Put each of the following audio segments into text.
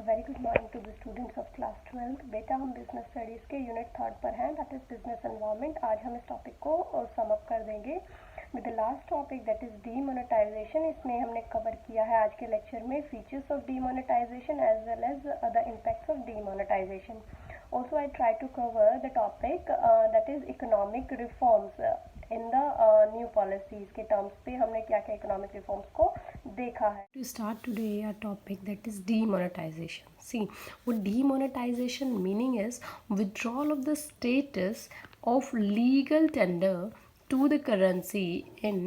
Very good morning to the students of class 12। बेटा हम business studies के unit 3 पर हैं, दैट इज़ बिजनेस एनवायरनमेंट। आज हम इस टॉपिक को सम अप कर देंगे with the last topic that is demonetisation. इसमें हमने कवर किया है आज के लेक्चर में features of demonetisation as well as the impacts of demonetisation. Also, I try to cover the topic that is economic reforms in the new policies के terms पे हमने क्या क्या economic reforms को देखा है. To start today our topic that is demonetization. See, what demonetization meaning is withdrawal of the status of legal tender to the currency in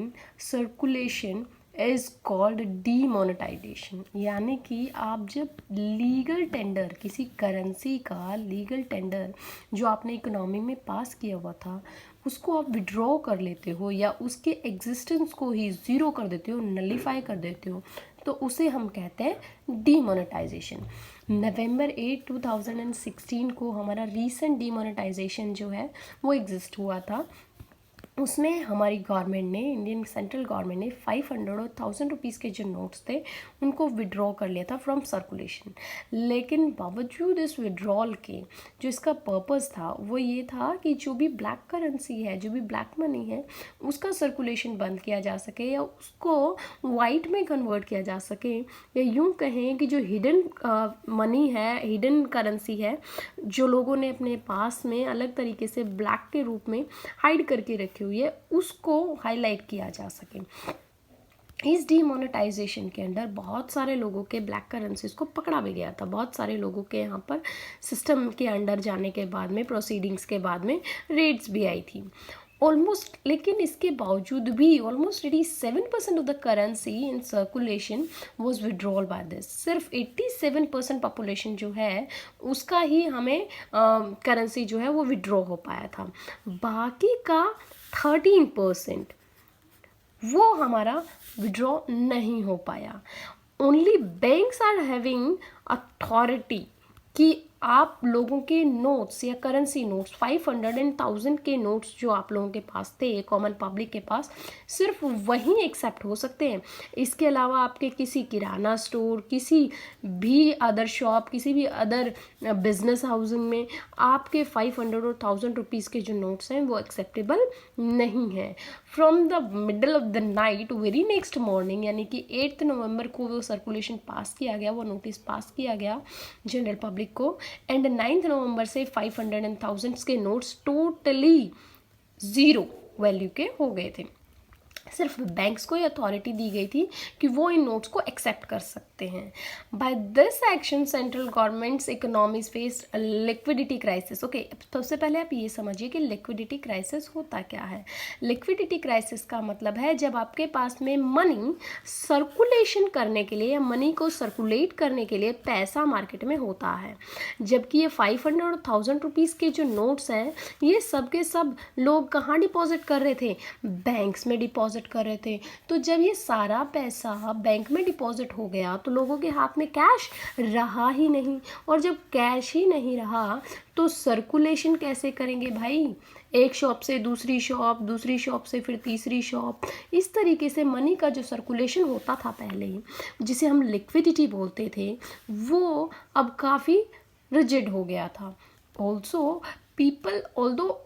circulation is called demonetisation. यानी कि आप जब लीगल टेंडर किसी currency का legal tender जो आपने economy में पास किया हुआ था उसको आप विड्रॉ कर लेते हो या उसके एग्जिस्टेंस को ही ज़ीरो कर देते हो, नलीफाई कर देते हो, तो उसे हम कहते हैं डीमोनेटाइजेशन। नवंबर 8, 2016 को हमारा रीसेंट डीमोनेटाइजेशन जो है वो एग्जिस्ट हुआ था। उसमें हमारी गवर्नमेंट ने, इंडियन सेंट्रल गवर्नमेंट ने 500 और 1000 रुपीज़ के जो नोट्स थे उनको विड्रॉ कर लिया था फ्रॉम सर्कुलेशन। लेकिन बावजूद इस विड्रॉल के जो इसका पर्पस था वो ये था कि जो भी ब्लैक करेंसी है, जो भी ब्लैक मनी है, उसका सर्कुलेशन बंद किया जा सके या उसको वाइट में कन्वर्ट किया जा सके, या यूँ कहें कि जो हिडन मनी है, हिडन करेंसी है, जो लोगों ने अपने पास में अलग तरीके से ब्लैक के रूप में हाइड करके रखी हुई है, उसको हाईलाइट किया जा सके। इस डीमोनेटाइजेशन के अंदर बहुत सारे लोगों के ब्लैक करेंसीज को पकड़ा भी गया था। बहुत सारे लोगों के यहाँ पर सिस्टम के अंडर जाने के बाद में, प्रोसीडिंग्स के बाद में रेड्स भी आई थी ऑलमोस्ट। लेकिन इसके बावजूद भी almost 87% of the currency in circulation was withdrawal by this. सिर्फ 87% पॉपुलेशन जो है उसका ही हमें करेंसी जो है वो विड्रॉ हो पाया था। बाकी का 13% वो हमारा विड्रॉ नहीं हो पाया। Only banks are having authority कि आप लोगों के नोट्स या करेंसी नोट्स 500 एंड 1000 के नोट्स जो आप लोगों के पास थे, कॉमन पब्लिक के पास, सिर्फ वहीं एक्सेप्ट हो सकते हैं। इसके अलावा आपके किसी किराना स्टोर, किसी भी अदर शॉप, किसी भी अदर बिजनेस हाउसिंग में आपके 500 और 1000 रुपीज़ के जो नोट्स हैं वो एक्सेप्टेबल नहीं है। From the middle of the night very next morning, यानी कि 8 नवंबर को वो सर्कुलेशन पास किया गया, वो नोटिस पास किया गया जनरल पब्लिक को, एंड 9 नवंबर से 500 एंड 1000 के नोट्स टोटली ज़ीरो वैल्यू के हो गए थे। सिर्फ बैंक्स को ये अथॉरिटी दी गई थी कि वो इन नोट्स को एक्सेप्ट कर सकते हैं। By this action central governments economies faced liquidity crisis. Okay, सबसे पहले आप ये समझिए कि लिक्विडिटी क्राइसिस होता क्या है। लिक्विडिटी क्राइसिस का मतलब है जब आपके पास में मनी सर्कुलेशन करने के लिए या मनी को सर्कुलेट करने के लिए पैसा मार्केट में होता है। जबकि ये 500 और 1000 रुपीज़ के जो नोट्स हैं ये सब के सब लोग कहाँ डिपॉजिट कर रहे थे? बैंक्स में डिपॉजिट कर रहे थे। तो जब ये सारा पैसा बैंक में डिपॉजिट हो गया तो लोगों के हाथ में कैश रहा ही नहीं, और जब कैश ही नहीं रहा तो सर्कुलेशन कैसे करेंगे भाई? एक शॉप से दूसरी शॉप, दूसरी शॉप से फिर तीसरी शॉप, इस तरीके से मनी का जो सर्कुलेशन होता था पहले, जिसे हम लिक्विडिटी बोलते थे, वो अब काफ़ी रिजिड हो गया था। Also people although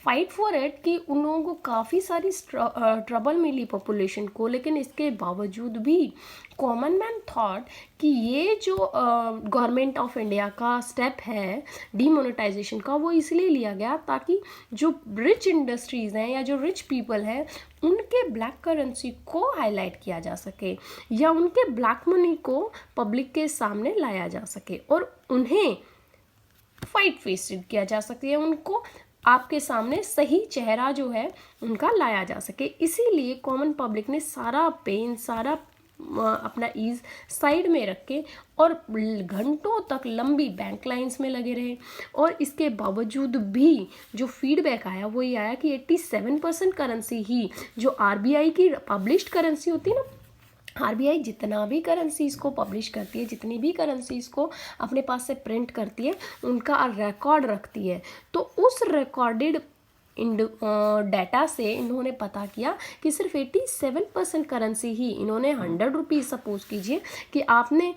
fight for it कि उन लोगों को काफ़ी सारी ट्रबल मिली पॉपुलेशन को, लेकिन इसके बावजूद भी कॉमन मैन थॉट कि ये जो गवर्नमेंट ऑफ इंडिया का स्टेप है डीमोनेटाइजेशन का, वो इसलिए लिया गया ताकि जो रिच इंडस्ट्रीज़ हैं या जो रिच पीपल हैं उनके ब्लैक करेंसी को हाईलाइट किया जा सके या उनके ब्लैक मनी को पब्लिक के सामने लाया जा सके और उन्हें फाइट फेस्ड किया जा सके, उनको आपके सामने सही चेहरा जो है उनका लाया जा सके। इसीलिए कॉमन पब्लिक ने सारा पेन, सारा अपना ईज साइड में रख के और घंटों तक लंबी बैंक लाइंस में लगे रहे। और इसके बावजूद भी जो फीडबैक आया वो ये आया कि 87% करेंसी ही जो आरबीआई की पब्लिश्ड करेंसी होती है ना, आरबीआई जितना भी करेंसीज को पब्लिश करती है, जितनी भी करेंसीज को अपने पास से प्रिंट करती है, उनका रिकॉर्ड रखती है। तो उस रिकॉर्डेड डाटा से इन्होंने पता किया कि सिर्फ 87% करेंसी ही, इन्होंने 100 रुपीज़ सपोज कीजिए कि आपने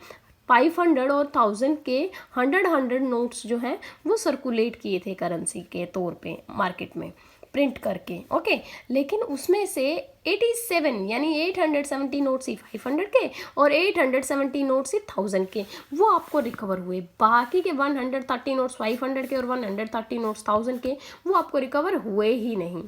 500 और 1000 के 100 नोट्स जो हैं वो सर्कुलेट किए थे करेंसी के तौर पे मार्केट में प्रिंट करके, ओके। लेकिन उसमें से 87 यानी 870 नोट्स ही 500 के और 870 नोट्स ही 1000 के वो आपको रिकवर हुए। बाकी के 130 नोट्स 500 के और 130 नोट्स 1000 के वो आपको रिकवर हुए ही नहीं।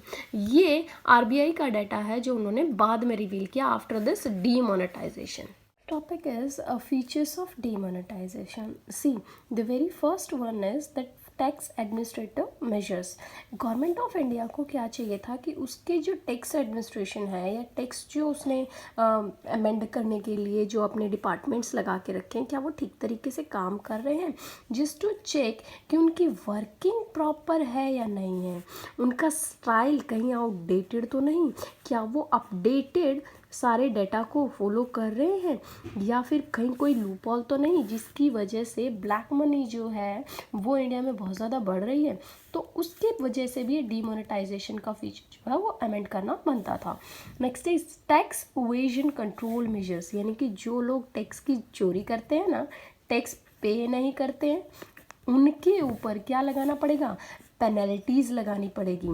ये आरबीआई का डाटा है जो उन्होंने बाद में रिवील किया after this demonetisation. Topic is features of demonetization. See, the very first one is that tax administrative measures. Government of India को क्या चाहिए था कि उसके जो टैक्स एडमिनिस्ट्रेशन है या टैक्स जो उसने अमेंड करने के लिए जो अपने डिपार्टमेंट्स लगा के रखे हैं क्या वो ठीक तरीके से काम कर रहे हैं, जस्ट टू चेक कि उनकी वर्किंग प्रॉपर है या नहीं है, उनका स्टाइल कहीं आउटडेटेड तो नहीं, क्या वो अपडेटेड सारे डेटा को फॉलो कर रहे हैं या फिर कहीं कोई लूपहोल तो नहीं जिसकी वजह से ब्लैक मनी जो है वो इंडिया में बहुत ज़्यादा बढ़ रही है. तो उसके वजह से भी डीमोनेटाइजेशन का फीचर जो है वो अमेंड करना बनता था. Next is tax evasion control measures, यानी कि जो लोग टैक्स की चोरी करते हैं ना, टैक्स पे नहीं करते हैं, उनके ऊपर क्या लगाना पड़ेगा, पेनल्टीज़ लगानी पड़ेगी,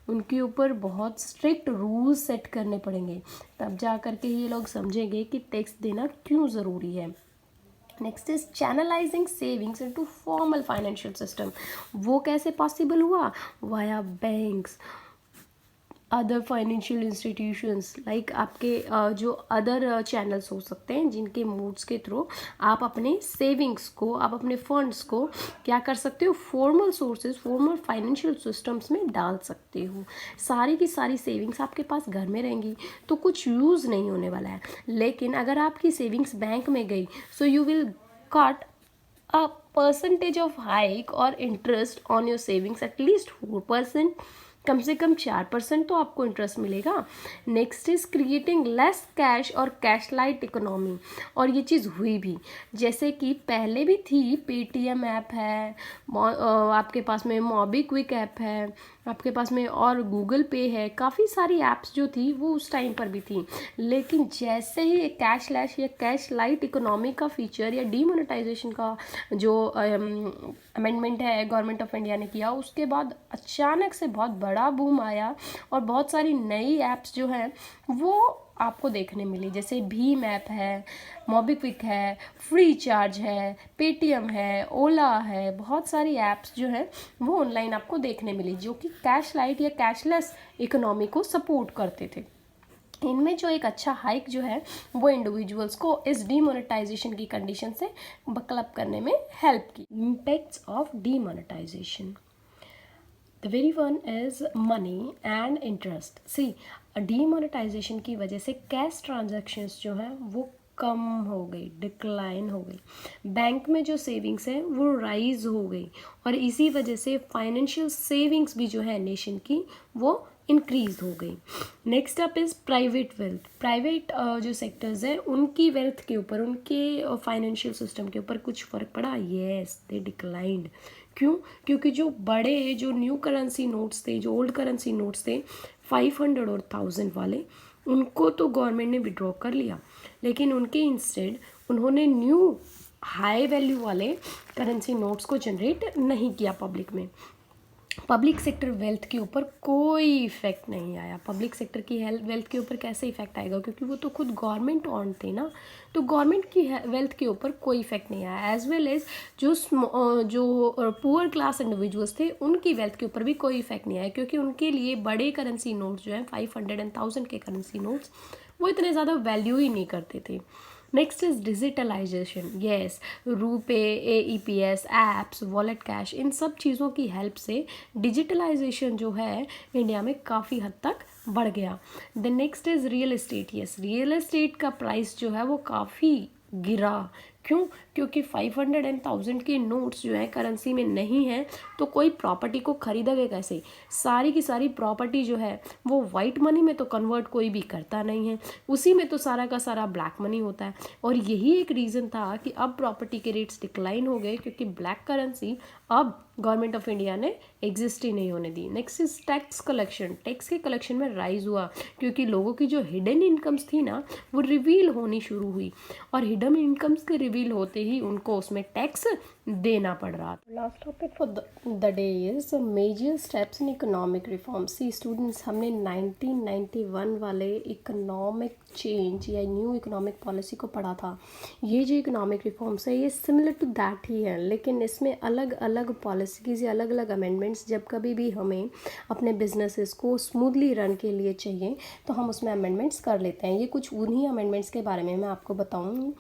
उनके ऊपर बहुत स्ट्रिक्ट रूल्स सेट करने पड़ेंगे, तब जा कर के ये लोग समझेंगे कि टैक्स देना क्यों ज़रूरी है. Next is channelising savings into formal financial system. वो कैसे पॉसिबल हुआ, via banks, other financial institutions like आपके जो अदर चैनल्स हो सकते हैं जिनके मोड्स के थ्रू आप अपने सेविंग्स को, आप अपने फंड्स को क्या कर सकते हो, formal sources, formal financial systems में डाल सकते हो. सारी की सारी सेविंग्स आपके पास घर में रहेंगी तो कुछ यूज़ नहीं होने वाला है. लेकिन अगर आपकी सेविंग्स बैंक में गई so you will cut a percentage of hike और interest on your savings at least 4%, कम से कम 4% तो आपको इंटरेस्ट मिलेगा. Next is creating less cash और कैश लाइट इकोनॉमी, और ये चीज़ हुई भी. जैसे कि पहले भी थी, पेटीएम ऐप है, आपके पास में मोबीक्विक ऐप है, आपके पास में और गूगल पे है, काफ़ी सारी ऐप्स जो थी वो उस टाइम पर भी थी. लेकिन जैसे ही एक कैशलेस या कैश लाइट इकोनॉमी का फीचर या डीमोनेटाइजेशन का जो अमेंडमेंट है गवर्नमेंट ऑफ इंडिया ने किया, उसके बाद अचानक से बहुत बड़ा बूम आया और बहुत सारी नई ऐप्स जो हैं वो आपको देखने मिली. जैसे भीम ऐप है, मोबीक्विक है, फ्री चार्ज है, पेटीएम है, ओला है, बहुत सारी ऐप्स जो है वो ऑनलाइन आपको देखने मिली जो कि कैश लाइट या कैशलेस इकोनॉमी को सपोर्ट करते थे. इनमें जो एक अच्छा हाइक जो है वो इंडिविजुअल्स को इस डीमोनेटाइजेशन की कंडीशन से बकअप करने में हेल्प की. Impacts of demonetisation. The very one is money and interest. See, demonetisation की वजह से कैश ट्रांजैक्शंस जो हैं वो कम हो गई, डिक्लाइन हो गई. बैंक में जो सेविंग्स है वो राइज हो गई और इसी वजह से फाइनेंशियल सेविंग्स भी जो है नेशन की वो इंक्रीज हो गई. Next up is private wealth. Private जो सेक्टर्स हैं उनकी वेल्थ के ऊपर, उनके फाइनेंशियल सिस्टम के ऊपर कुछ फ़र्क पड़ा. येस, दे डिक्लाइंड. क्यों? क्योंकि जो बड़े जो न्यू करेंसी नोट्स थे, जो ओल्ड करेंसी नोट्स थे 500 और 1000 वाले, उनको तो गवर्नमेंट ने विड्रॉ कर लिया, लेकिन उनके इंस्टेड उन्होंने न्यू हाई वैल्यू वाले करेंसी नोट्स को जनरेट नहीं किया पब्लिक में. पब्लिक सेक्टर वेल्थ के ऊपर कोई इफेक्ट नहीं आया. पब्लिक सेक्टर की वेल्थ के ऊपर कैसे इफेक्ट आएगा, क्योंकि वो तो खुद गवर्नमेंट ऑन थे ना, तो गवर्नमेंट की वेल्थ के ऊपर कोई इफेक्ट नहीं आया. एज वेल एज जो पुअर क्लास इंडिविजुअल्स थे उनकी वेल्थ के ऊपर भी कोई इफेक्ट नहीं आया, क्योंकि उनके लिए बड़े करेंसी नोट्स जो हैं 500 एंड 1000 के करेंसी नोट्स वो इतने ज़्यादा वैल्यू ही नहीं करते थे. Next is digitalisation. Yes, RuPay, AEPS, apps, wallet cash, इन सब चीज़ों की हेल्प से डिजिटलाइजेशन जो है इंडिया में काफ़ी हद तक बढ़ गया. The next is real estate. Yes, real estate का प्राइस जो है वो काफ़ी गिरा. क्यों? क्योंकि 500 एंड 1000 के नोट्स जो है करेंसी में नहीं है, तो कोई प्रॉपर्टी को खरीदेगा कैसे. सारी की सारी प्रॉपर्टी जो है वो वाइट मनी में तो कन्वर्ट कोई भी करता नहीं है, उसी में तो सारा का सारा ब्लैक मनी होता है. और यही एक रीज़न था कि अब प्रॉपर्टी के रेट्स डिक्लाइन हो गए, क्योंकि ब्लैक करेंसी अब गवर्नमेंट ऑफ इंडिया ने एग्जिस्ट ही नहीं होने दी। Next is tax collection, tax के कलेक्शन में राइज हुआ क्योंकि लोगों की जो हिडन इनकम्स थी ना वो रिवील होनी शुरू हुई, और हिडन इनकम्स के रिवील होते ही उनको उसमें टैक्स देना पड़ रहा था। Last topic for the day is major steps in economic reform. See students, हमने 1991 वाले इकोनॉमिक चेंज या न्यू इकोनॉमिक पॉलिसी को पढ़ा था। ये जो इकोनॉमिक रिफॉर्म्स है ये सिमिलर टू दैट ही है, लेकिन इसमें अलग अलग पॉलिसीज़ या अलग अलग अमेंडमेंट्स जब कभी भी हमें अपने बिजनेसेस को स्मूथली रन के लिए चाहिए तो हम उसमें अमेंडमेंट्स कर लेते हैं। ये कुछ उन्हीं अमेंडमेंट्स के बारे में मैं आपको बताऊँ।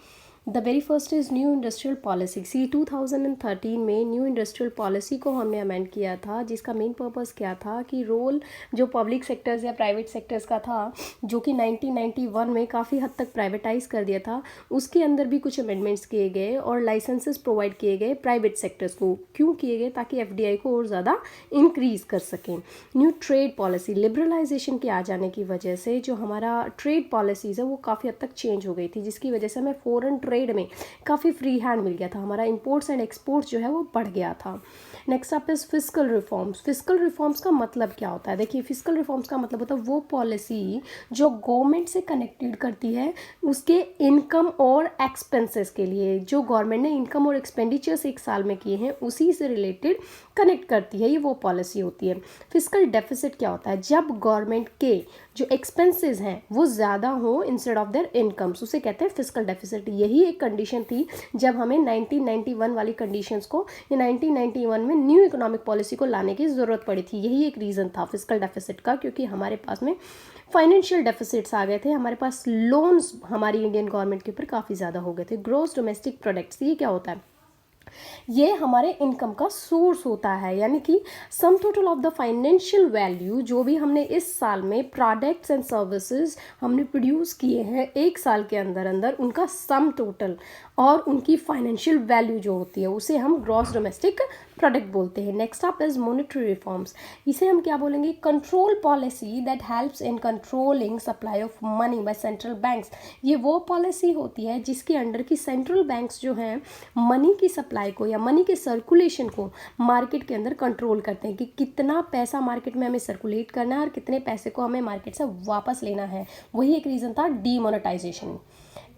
The very first is new industrial policy. सी 2013 में न्यू इंडस्ट्रियल पॉलिसी को हमने अमेंड किया था, जिसका मेन पर्पस क्या था कि रोल जो पब्लिक सेक्टर्स या प्राइवेट सेक्टर्स का था, जो कि 1991 में काफ़ी हद तक प्राइवेटाइज कर दिया था, उसके अंदर भी कुछ अमेंडमेंट्स किए गए और लाइसेंसेस प्रोवाइड किए गए प्राइवेट सेक्टर्स को। क्यों किए गए? ताकि FDI को और ज़्यादा इंक्रीज़ कर सकें। न्यू ट्रेड पॉलिसी, लिबरलाइजेशन के आ जाने की वजह से जो हमारा ट्रेड पॉलिसीज़ है वो काफ़ी हद तक चेंज हो गई थी, जिसकी वजह से हमें फॉरेन ट्रेड में काफ़ी फ्री हैंड मिल गया था, हमारा इंपोर्ट्स एंड एक्सपोर्ट्स जो है वो बढ़ गया था। Next up is fiscal reforms. Fiscal reforms का मतलब क्या होता है? देखिए, फिस्कल रिफॉर्म्स का मतलब होता है वो पॉलिसी जो गवर्नमेंट से कनेक्टेड करती है उसके इनकम और एक्सपेंसेस के लिए। जो गवर्नमेंट ने इनकम और एक्सपेंडिचर्स एक साल में किए हैं उसी से रिलेटेड कनेक्ट करती है, ये वो पॉलिसी होती है। फिस्कल डेफिसिट क्या होता है? जब गवर्नमेंट के जो एक्सपेंसेस हैं वो ज़्यादा हो इंस्टेड ऑफ देयर इनकम्स, उसे कहते हैं फिस्कल डेफिसिट। यही एक कंडीशन थी जब हमें 1991 वाली कंडीशंस को या 1991 में न्यू इकोनॉमिक पॉलिसी को लाने की ज़रूरत पड़ी थी। यही एक रीज़न था फिस्कल डेफिसिट का, क्योंकि हमारे पास में फाइनेंशियल डेफिसिट्स आ गए थे, हमारे पास लोन्स हमारी इंडियन गवर्नमेंट के ऊपर काफ़ी ज़्यादा हो गए थे। ग्रॉस डोमेस्टिक प्रोडक्ट्स, ये क्या होता है? ये हमारे इनकम का सोर्स होता है, यानी कि sum total of the financial value जो भी हमने इस साल में प्रोडक्ट्स एंड सर्विसेज हमने प्रोड्यूस किए हैं एक साल के अंदर अंदर, उनका सम टोटल और उनकी फाइनेंशियल वैल्यू जो होती है उसे हम ग्रॉस डोमेस्टिक प्रोडक्ट बोलते हैं। Next up is monetary reforms. इसे हम क्या बोलेंगे? Control policy that helps in controlling supply of money by central banks. ये वो पॉलिसी होती है जिसके अंडर की सेंट्रल बैंक्स जो हैं मनी की सप्लाई को या मनी के सर्कुलेशन को मार्केट के अंदर कंट्रोल करते हैं कि कितना पैसा मार्केट में हमें सर्कुलेट करना है और कितने पैसे को हमें मार्केट से वापस लेना है। वही एक रीज़न था demonetisation.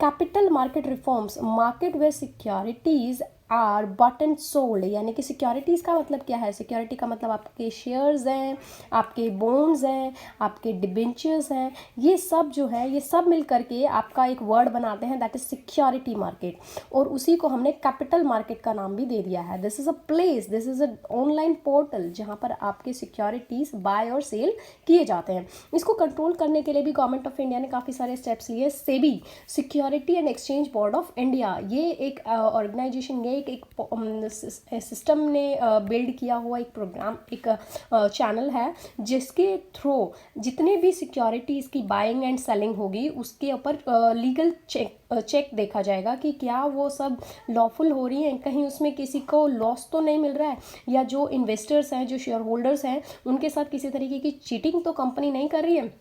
Capital market reforms, market where securities are bought and sold, यानी कि सिक्योरिटीज़ का मतलब क्या है? सिक्योरिटी का मतलब आपके शेयर्स हैं, आपके बॉन्ड्स हैं, आपके डिबेंचर्स हैं, ये सब जो है ये सब मिल करके आपका एक वर्ड बनाते हैं, दैट इज सिक्योरिटी मार्केट। और उसी को हमने कैपिटल मार्केट का नाम भी दे दिया है। This is a place, this is a online portal जहाँ पर आपके सिक्योरिटीज़ बाय और सेल किए जाते हैं। इसको कंट्रोल करने के लिए भी गवर्नमेंट ऑफ इंडिया ने काफ़ी सारे स्टेप्स लिए। SEBI, security and exchange board of India, ये एक ऑर्गेनाइजेशन, ये एक सिस्टम ने बिल्ड किया हुआ एक प्रोग्राम, एक चैनल है जिसके थ्रू जितने भी सिक्योरिटीज़ की बाइंग एंड सेलिंग होगी उसके ऊपर लीगल चेक देखा जाएगा कि क्या वो सब लॉफुल हो रही हैं, कहीं उसमें किसी को लॉस तो नहीं मिल रहा है, या जो इन्वेस्टर्स हैं, जो शेयर होल्डर्स हैं, उनके साथ किसी तरीके की चीटिंग तो कंपनी नहीं कर रही है।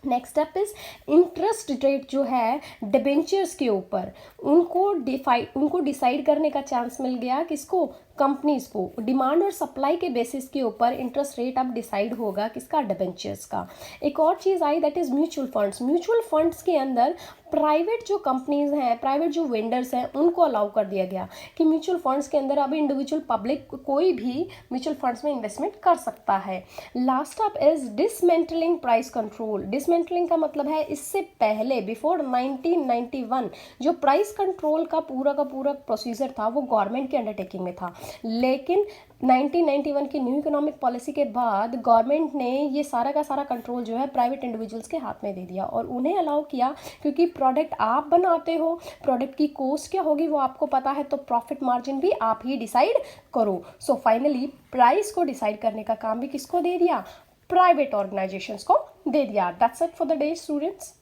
Next step is interest rate जो है डिबेंचर्स के ऊपर, उनको डिसाइड करने का चांस मिल गया। किसको? कंपनीज को। डिमांड और सप्लाई के बेसिस के ऊपर इंटरेस्ट रेट अब डिसाइड होगा किसका? डिबेंचर्स का। एक और चीज़ आई that is mutual funds. Mutual funds के अंदर प्राइवेट जो कंपनीज हैं, प्राइवेट जो वेंडर्स हैं, उनको अलाउ कर दिया गया कि म्यूचुअल फंड्स के अंदर अब इंडिविजुअल पब्लिक कोई भी म्यूचुअल फंड्स में इन्वेस्टमेंट कर सकता है। Last up is dismantling price control. Dismantling का मतलब है इससे पहले बिफोर 1991 जो प्राइस कंट्रोल का पूरा प्रोसीजर था वो गवर्नमेंट के अंडरटेकिंग में था, लेकिन 1991 की न्यू इकोनॉमिक पॉलिसी के बाद गवर्नमेंट ने ये सारा का सारा कंट्रोल जो है प्राइवेट इंडिविजुअल्स के हाथ में दे दिया और उन्हें अलाउ किया, क्योंकि प्रोडक्ट आप बनाते हो, प्रोडक्ट की कॉस्ट क्या होगी वो आपको पता है, तो प्रॉफिट मार्जिन भी आप ही डिसाइड करो। सो फाइनली प्राइस को डिसाइड करने का काम भी किसको दे दिया? प्राइवेट ऑर्गेनाइजेशंस को दे दिया। That's it for the day students.